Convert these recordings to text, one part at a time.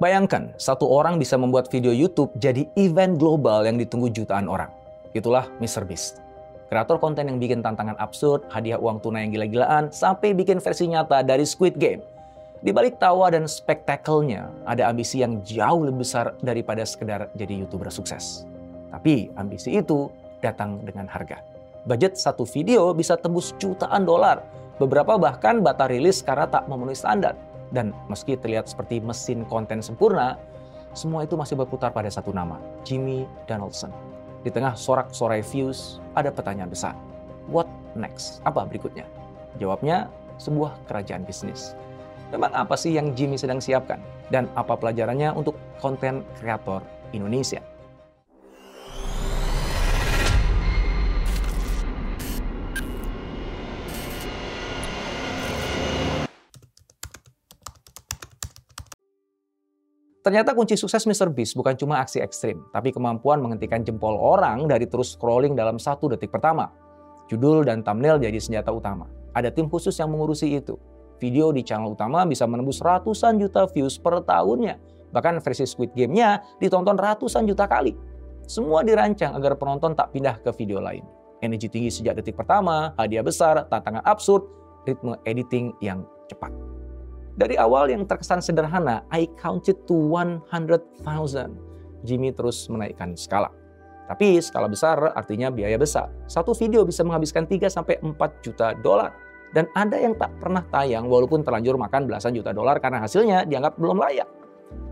Bayangkan, satu orang bisa membuat video YouTube jadi event global yang ditunggu jutaan orang. Itulah MrBeast. Kreator konten yang bikin tantangan absurd, hadiah uang tunai yang gila-gilaan, sampai bikin versi nyata dari Squid Game. Di balik tawa dan spektakelnya, ada ambisi yang jauh lebih besar daripada sekedar jadi YouTuber sukses. Tapi ambisi itu datang dengan harga. Budget satu video bisa tembus jutaan dolar. Beberapa bahkan batal rilis karena tak memenuhi standar. Dan meski terlihat seperti mesin konten sempurna, semua itu masih berputar pada satu nama, Jimmy Donaldson. Di tengah sorak-sorai views, ada pertanyaan besar. What next? Apa berikutnya? Jawabnya, sebuah kerajaan bisnis. Memang apa sih yang Jimmy sedang siapkan? Dan apa pelajarannya untuk konten kreator Indonesia? Ternyata kunci sukses MrBeast bukan cuma aksi ekstrim, tapi kemampuan menghentikan jempol orang dari terus scrolling dalam 1 detik pertama. Judul dan thumbnail jadi senjata utama. Ada tim khusus yang mengurusi itu. Video di channel utama bisa menembus ratusan juta views per tahunnya. Bahkan versi Squid Game-nya ditonton ratusan juta kali. Semua dirancang agar penonton tak pindah ke video lain. Energi tinggi sejak detik pertama, hadiah besar, tantangan absurd, ritme editing yang cepat. Dari awal yang terkesan sederhana, I counted to 100,000. Jimmy terus menaikkan skala. Tapi skala besar artinya biaya besar. Satu video bisa menghabiskan 3-4 juta dolar. Dan ada yang tak pernah tayang walaupun terlanjur makan belasan juta dolar karena hasilnya dianggap belum layak.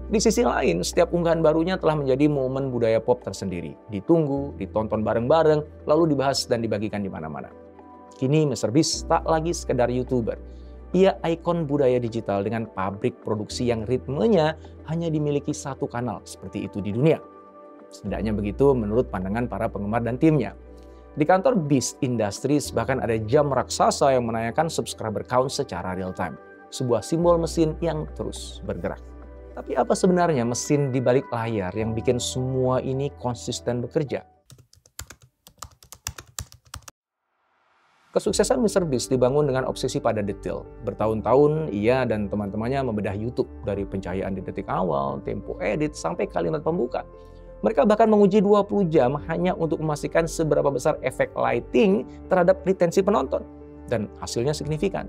Di sisi lain, setiap unggahan barunya telah menjadi momen budaya pop tersendiri. Ditunggu, ditonton bareng-bareng, lalu dibahas dan dibagikan di mana-mana. Kini MrBeast tak lagi sekedar YouTuber. Ia ikon budaya digital dengan pabrik produksi yang ritmenya hanya dimiliki satu kanal seperti itu di dunia. Setidaknya begitu menurut pandangan para penggemar dan timnya. Di kantor Beast Industries bahkan ada jam raksasa yang menanyakan subscriber count secara real time. Sebuah simbol mesin yang terus bergerak. Tapi apa sebenarnya mesin di balik layar yang bikin semua ini konsisten bekerja? Kesuksesan MrBeast dibangun dengan obsesi pada detail. Bertahun-tahun, ia dan teman-temannya membedah YouTube dari pencahayaan di detik awal, tempo edit, sampai kalimat pembuka. Mereka bahkan menguji 20 jam hanya untuk memastikan seberapa besar efek lighting terhadap retensi penonton. Dan hasilnya signifikan.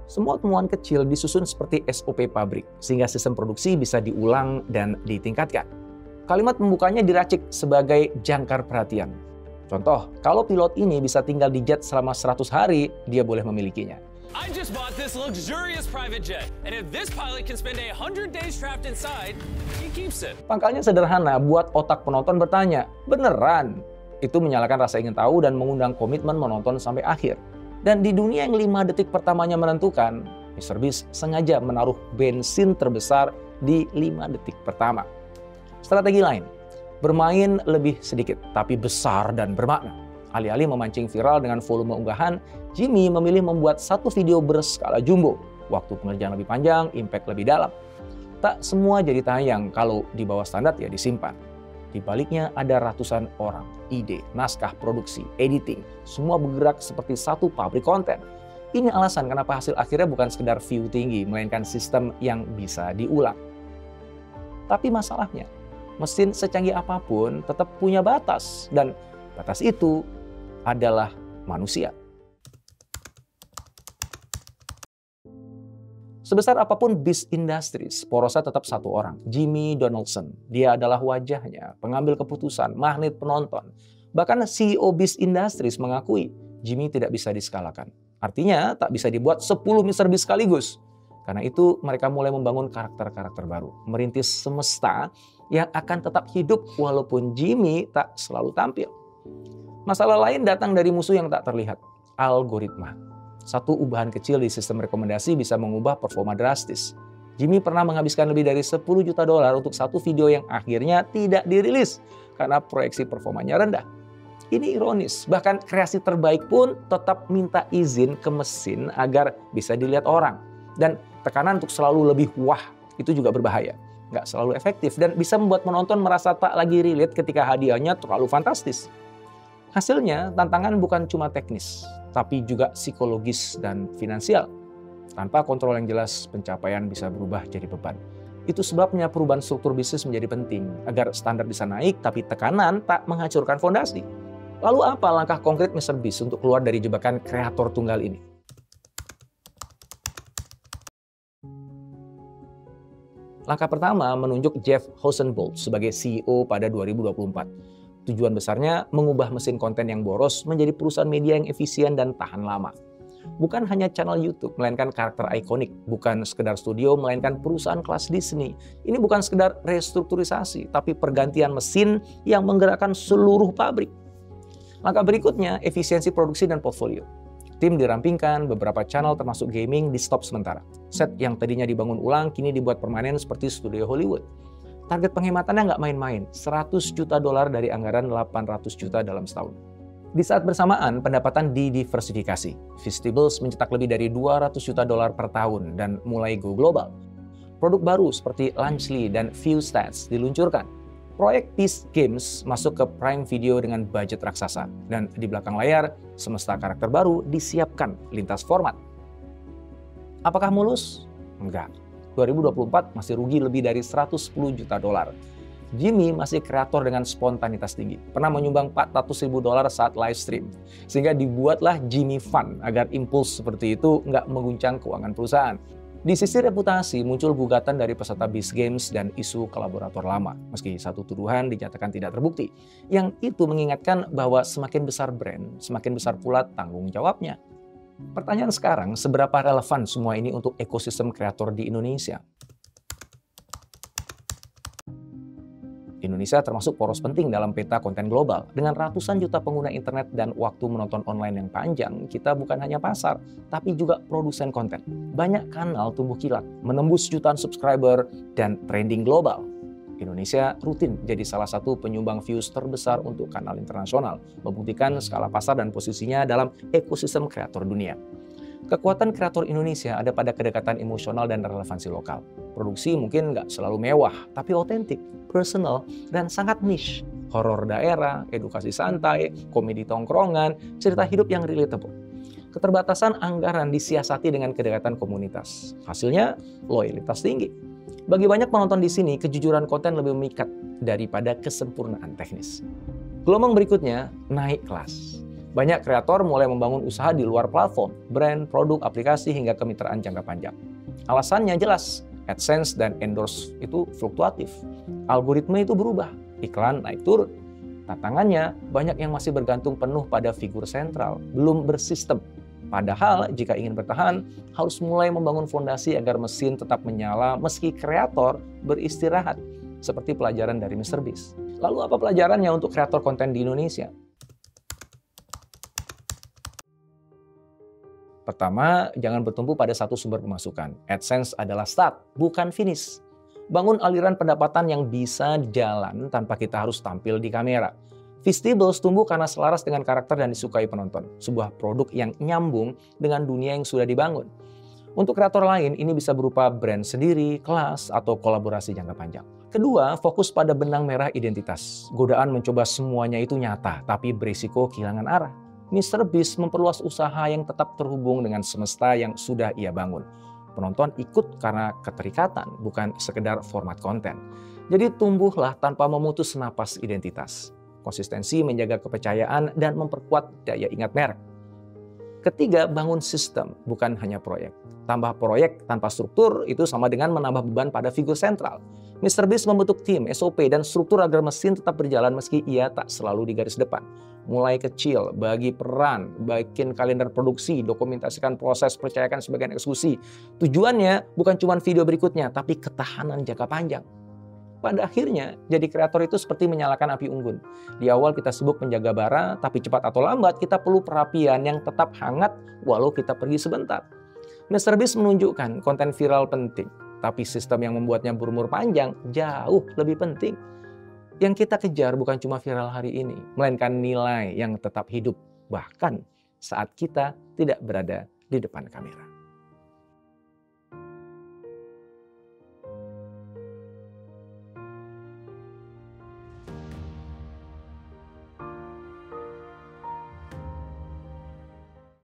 Semua temuan kecil disusun seperti SOP pabrik, sehingga sistem produksi bisa diulang dan ditingkatkan. Kalimat pembukanya diracik sebagai jangkar perhatian. Contoh, kalau pilot ini bisa tinggal di jet selama 100 hari, dia boleh memilikinya. I just bought this luxurious private jet, and if this pilot can spend 100 days trapped inside, he keeps it. Pangkalnya sederhana, buat otak penonton bertanya, beneran? Itu menyalakan rasa ingin tahu dan mengundang komitmen menonton sampai akhir. Dan di dunia yang 5 detik pertamanya menentukan, MrBeast sengaja menaruh bensin terbesar di 5 detik pertama. Strategi lain, bermain lebih sedikit, tapi besar dan bermakna. Alih-alih memancing viral dengan volume unggahan, Jimmy memilih membuat satu video berskala jumbo. Waktu pengerjaan lebih panjang, impact lebih dalam. Tak semua jadi tayang, kalau di bawah standar ya disimpan. Di baliknya ada ratusan orang, ide, naskah produksi, editing, semua bergerak seperti satu pabrik konten. Ini alasan kenapa hasil akhirnya bukan sekedar view tinggi, melainkan sistem yang bisa diulang. Tapi masalahnya, mesin secanggih apapun tetap punya batas, dan batas itu adalah manusia. Sebesar apapun Beast Industries, porosnya tetap satu orang, Jimmy Donaldson. Dia adalah wajahnya, pengambil keputusan, magnet penonton. Bahkan CEO Beast Industries mengakui Jimmy tidak bisa diskalakan. Artinya tak bisa dibuat 10 MrBeast sekaligus. Karena itu mereka mulai membangun karakter-karakter baru, merintis semesta yang akan tetap hidup walaupun Jimmy tak selalu tampil. Masalah lain datang dari musuh yang tak terlihat, algoritma. Satu ubahan kecil di sistem rekomendasi bisa mengubah performa drastis. Jimmy pernah menghabiskan lebih dari 10 juta dolar untuk satu video yang akhirnya tidak dirilis karena proyeksi performanya rendah. Ini ironis, bahkan kreasi terbaik pun tetap minta izin ke mesin agar bisa dilihat orang. Dan tekanan untuk selalu lebih wah itu juga berbahaya. Nggak selalu efektif dan bisa membuat penonton merasa tak lagi relate ketika hadiahnya terlalu fantastis. Hasilnya, tantangan bukan cuma teknis, tapi juga psikologis dan finansial. Tanpa kontrol yang jelas, pencapaian bisa berubah jadi beban. Itu sebabnya perubahan struktur bisnis menjadi penting, agar standar bisa naik tapi tekanan tak menghancurkan fondasi. Lalu apa langkah konkret MrBeast untuk keluar dari jebakan kreator tunggal ini? Langkah pertama menunjuk Jeff Rosenbold sebagai CEO pada 2024. Tujuan besarnya mengubah mesin konten yang boros menjadi perusahaan media yang efisien dan tahan lama. Bukan hanya channel YouTube, melainkan karakter ikonik. Bukan sekedar studio, melainkan perusahaan kelas Disney. Ini bukan sekedar restrukturisasi, tapi pergantian mesin yang menggerakkan seluruh pabrik. Langkah berikutnya, efisiensi produksi dan portfolio. Tim dirampingkan, beberapa channel termasuk gaming di stop sementara. Set yang tadinya dibangun ulang kini dibuat permanen seperti studio Hollywood. Target penghematannya nggak main-main, $100 juta dari anggaran $800 juta dalam setahun. Di saat bersamaan, pendapatan didiversifikasi. Feastables mencetak lebih dari $200 juta per tahun dan mulai go global. Produk baru seperti Lunchly dan Viewstats diluncurkan. Proyek Peace Games masuk ke Prime Video dengan budget raksasa. Dan di belakang layar, semesta karakter baru disiapkan lintas format. Apakah mulus? Enggak. 2024 masih rugi lebih dari $110 juta. Jimmy masih kreator dengan spontanitas tinggi. Pernah menyumbang $400.000 saat live stream. Sehingga dibuatlah Jimmy Fund agar impuls seperti itu nggak mengguncang keuangan perusahaan. Di sisi reputasi muncul gugatan dari peserta Beast Games dan isu kolaborator lama. Meski satu tuduhan dinyatakan tidak terbukti. Yang itu mengingatkan bahwa semakin besar brand, semakin besar pula tanggung jawabnya. Pertanyaan sekarang, seberapa relevan semua ini untuk ekosistem kreator di Indonesia? Indonesia termasuk poros penting dalam peta konten global. Dengan ratusan juta pengguna internet dan waktu menonton online yang panjang, kita bukan hanya pasar, tapi juga produsen konten. Banyak kanal tumbuh kilat, menembus jutaan subscriber, dan trending global. Indonesia rutin jadi salah satu penyumbang views terbesar untuk kanal internasional, membuktikan skala pasar dan posisinya dalam ekosistem kreator dunia. Kekuatan kreator Indonesia ada pada kedekatan emosional dan relevansi lokal. Produksi mungkin nggak selalu mewah, tapi otentik, personal, dan sangat niche. Horor daerah, edukasi santai, komedi tongkrongan, cerita hidup yang relatable. Keterbatasan anggaran disiasati dengan kedekatan komunitas. Hasilnya, loyalitas tinggi. Bagi banyak penonton di sini, kejujuran konten lebih memikat daripada kesempurnaan teknis. Gelombang berikutnya, naik kelas. Banyak kreator mulai membangun usaha di luar platform, brand, produk, aplikasi, hingga kemitraan jangka panjang. Alasannya jelas, AdSense dan endorse itu fluktuatif. Algoritma itu berubah, iklan naik turun. Tantangannya, banyak yang masih bergantung penuh pada figur sentral, belum bersistem. Padahal jika ingin bertahan, harus mulai membangun fondasi agar mesin tetap menyala meski kreator beristirahat, seperti pelajaran dari MrBeast. Lalu apa pelajarannya untuk kreator konten di Indonesia? Pertama, jangan bertumpu pada satu sumber pemasukan. AdSense adalah start, bukan finish. Bangun aliran pendapatan yang bisa jalan tanpa kita harus tampil di kamera. Feastables tumbuh karena selaras dengan karakter dan disukai penonton. Sebuah produk yang nyambung dengan dunia yang sudah dibangun. Untuk kreator lain, ini bisa berupa brand sendiri, kelas, atau kolaborasi jangka panjang. Kedua, fokus pada benang merah identitas. Godaan mencoba semuanya itu nyata, tapi berisiko kehilangan arah. MrBeast memperluas usaha yang tetap terhubung dengan semesta yang sudah ia bangun. Penonton ikut karena keterikatan, bukan sekedar format konten. Jadi tumbuhlah tanpa memutus napas identitas. Konsistensi menjaga kepercayaan dan memperkuat daya ingat merek. Ketiga, bangun sistem, bukan hanya proyek. Tambah proyek tanpa struktur itu sama dengan menambah beban pada figur sentral. MrBeast membentuk tim, SOP, dan struktur agar mesin tetap berjalan meski ia tak selalu di garis depan. Mulai kecil, bagi peran, bikin kalender produksi, dokumentasikan proses, percayakan sebagian eksekusi. Tujuannya bukan cuma video berikutnya, tapi ketahanan jangka panjang. Pada akhirnya, jadi kreator itu seperti menyalakan api unggun. Di awal kita sibuk menjaga bara, tapi cepat atau lambat kita perlu perapian yang tetap hangat walau kita pergi sebentar. MrBeast menunjukkan konten viral penting, tapi sistem yang membuatnya berumur panjang jauh lebih penting. Yang kita kejar bukan cuma viral hari ini, melainkan nilai yang tetap hidup, bahkan saat kita tidak berada di depan kamera.